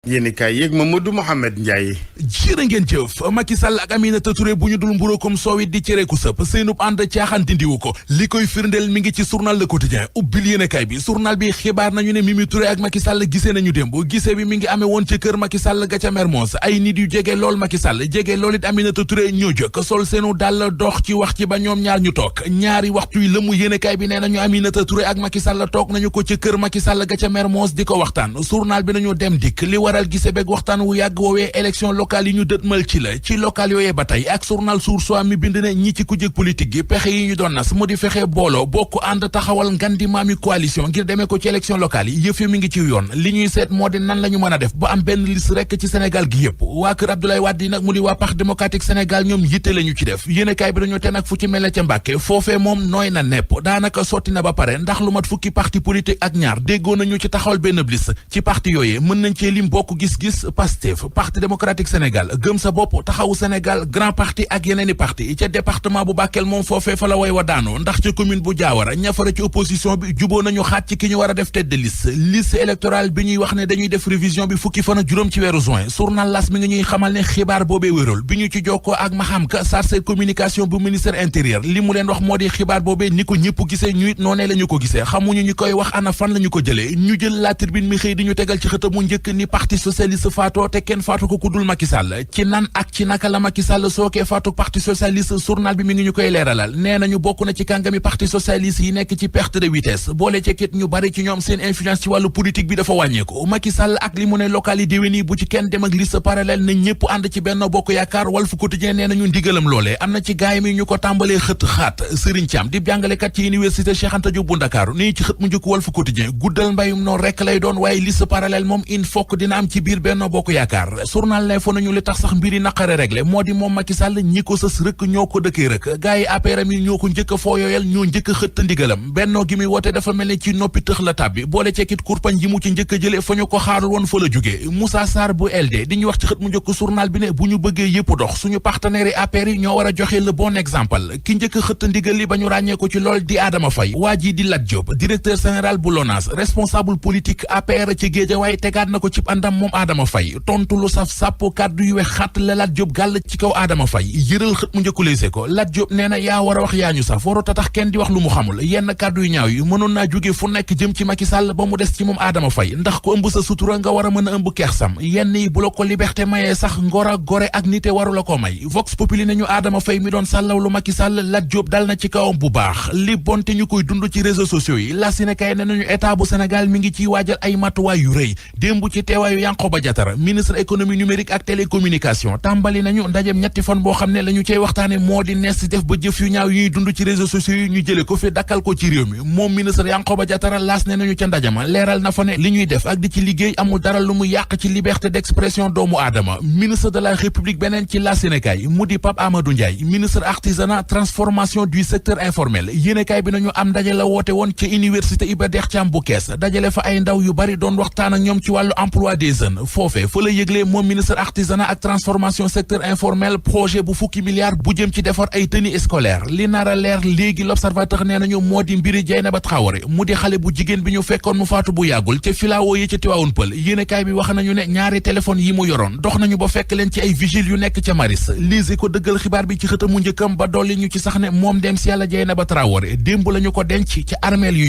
yéen kay yeeg Mamadou Mouhamed NDIAYE. jërë ngeen jëf Macky Sall ak Aminata Touré bu ñu dul mburo comme soow it di cere ku sëpp seenub ànd caaxaan dindiwu ko li koy firndeel mi ngi ci journal Le Quotidien ubbil yéenekaay bi journal bi xibaar nañu ne Mimi Touré ak Macky Sall gisee nañu démb gisee bi mi ngi amee woon ci kër Macky Sall ga ca Mermoz ay nit yu jege lool Macky Sall jege lool it Aminata Touré ñoo jëkk sol seenu dal dox ci wax ci ba ñoom ñaar ñu toog ñaari waxtu yi lëmu yéenekaay bi nee nañu Aminata Touré ak Macky Sall toog nañu ko ci kër Macky Sall ga ca Mermoz di ko waxtaan journal bi nañu dem dikk li waral gisee beeg waxtaan wu yàgg woowee élection locale yi ñu dëtmal ci local yooyee ba tey ak journal Source A mi bind ne ñi ci kujje politique gi pexe yi ñu doon nas mu di fexe booloo bokk ànd taxawal ngandi maami coalition ngir demee ko ci élection locale yi yëf yi mi ngi ci yoon li ñuy seet moo di nan la ñu mën a def ba am benn liste rekk ci Sénégal gi yëpp waa kër Abdoulaye Wade yi nag mu di waa Parti démocratique Sénégal ñoom yitte la ñu ci def yéenekaay bi dañu te nag fu ci mel ne ca Mbàkke foofee moom nooy na nepp daanaka sotti na ba pare ndax lu mat fukki parti politique ak ñaar déggoo nañu ci taxawal benn liste ci parti yooyee mën nañ cee lim bokk gis-gis Pastef Parti démocratique Sénégal gëm sa bopp taxawu Sénégal grand parti ak yeneeni parti ca département bu Bakel moom foofee fa la way wa daano ndax ca commune bu Diawara ñafara ci opposition bi juboo nañu xaat ci ki ñu war a def tête de liste électorale bi ñuy wax ne dañuy def révision bi fukki fan ak juróom ci weeru juin journal L'As mi ngi ñuy xamal ne xibaar boobee wérul bi ñu ci jokkoo ak Maham Ka chargé communication bu ministère intérieur li mu leen wax moo di xibaar boobee ni ko ñëpp gisee ñu it noonee la ñu ko gisee xamuñu ñu koy wax ana fan la ñu ko jëlee ñu jël La Tribune mi xëy di ñu tegal ci xëta mu njëkk ni parti socialiste faatoo te kenn faatu ko ku dul Macky Sall ci nan ak ci naka la Macky Sall sookee faatu parti socialiste journal bi mi ngi ñu koy leeralal nee nañu bokk na ci kàngami parti socialiste yi nekk ci perte de vitesse boole ci kit ñu bari ci ñoom seen influence ci wàllu politique bi dafa wàññeeku Macky Sall ak li mu ne local yi déwén yi bu ci kenn dem ak liste parallèle na ñëpp ànd ci Benno Bokk Yaakaar Walf Quotidien nee nañu ndigalam loolee am na ci gaay mi ñu ko tàmbalee xët xaat Serigne Thiam di jàngalekat ci université Cheikh Anta Diop bu Ndakaaru nii ci xët mu njëkk Walf Quotidien guddal mbayum noonu rekk lay doon waaye liste parallèle moom il faut que dina am ci biir Benno Bokk Yaakaar journal L'Info nañu li tax sax mbiri naqare réglé moo di moom Macky Sall ñi ko sës rëkk ñoo ko dëkkee rëkk gaay yi APR yi ñoo ko njëkk a fooyooyal ñoo njëkk a xëtt ndigalam bennoo gi muy woote dafa mel ne ci noppi tëx la tàbbi boole ceekit kurpañ ji mu ci njëkk a jële fa ñu ko xaarul woon fa la jóge Moussa Sarr bu LD di ñu wax ci xët mu njëkk journal bi ne bu ñu bëggee yëpp dox suñu partenaires yi APR yi ñoo war a joxe le bon exemple ki njëkk a xëtt ndigal li ba ñu ràññee ko ci lool di Adama Faye waa ji di Lat Diop directeur général bu LONASE responsable politique APR ci Guédiawaye tegaat na ko ci àndam moom Adama Faye tontu lu saf sàpp kàddu yu wex xat la Lat Diop gàll ci kaw Adama Faye yëral xët mu njëkku leese ko Lat Diop nee na yaa war a wax yaa ñu saf warut a tax kenn di wax lu mu xamul yenn kàddu yu ñaaw yi mënoon naa jóge fu nekk jëm ci Macky Sall ba mu des ci moom Adama Faye ndax ko ëmb sa sutura nga war a mën a ëmb kersam yenn yi bu la ko liberté mayee sax ngor ak gore ak nite waru la ko may Vox Populi nañu Adama Faye mi doon sàllaw lu Macky Sall Lat Diop dal na ci kawam bu baax li bonte ñu koy dund ci réseaux sociaux yi la Sénégal ne nañu état bu Sénégal mi ngi ciy waajal ay matuwaay yu rëy démb ci teewaayu Yankhoba Diattara ministre économie numérique ak télécommunication tàmbali nañu ndajem ñetti fan boo xam ne la ñu cey waxtaane moo di nees def ba jëf yu ñaaw yuy dund ci réseaux sociaux yi ñu jële ko fi dakkal ko ci réew mi moom ministre Yankhoba Diattara laas ne nañu ca ndajama leeral na fa ne li ñuy def ak di ci liggéey amul dara lu mu yàq ci liberté d'expression doomu aadama ministre de la République beneen ci la Sénégal mu di Pape Amadou Ndiaye ministre artisanat transformation du secteur informel yéenekaay bi nañu am ndaje la woote woon ca université Iba Der Thiam bu Kees dajale fa ay ndaw yu bari doon waxtaan ak ñoom ci wàllu emploi des jeunes foofee fa la yëglee moom ministre artisanat ak transformation secteur informel projet bu fukki milliards bu jëm ci defar ay tenue scolaire li nar a leer léegi l'observateur nee nañu moo di mbiri Dieynaba Traoré mu di xale bu jigéen bi ñu fekkoon mu faatu bu yàggul ca filao yi ca Tivaouane Peulh yéenekaay bi wax nañu ne ñaari téléphone yi mu yoroon dox nañu ba fekk leen ci ay vigile yu nekk ca Maris lise ko dëggal xibaar bi ci xëta mu njëkkam ba dolli ñu ci sax ne moom dem si yàlla Dieynaba Traoré démb lañu ko denc ci armeel yu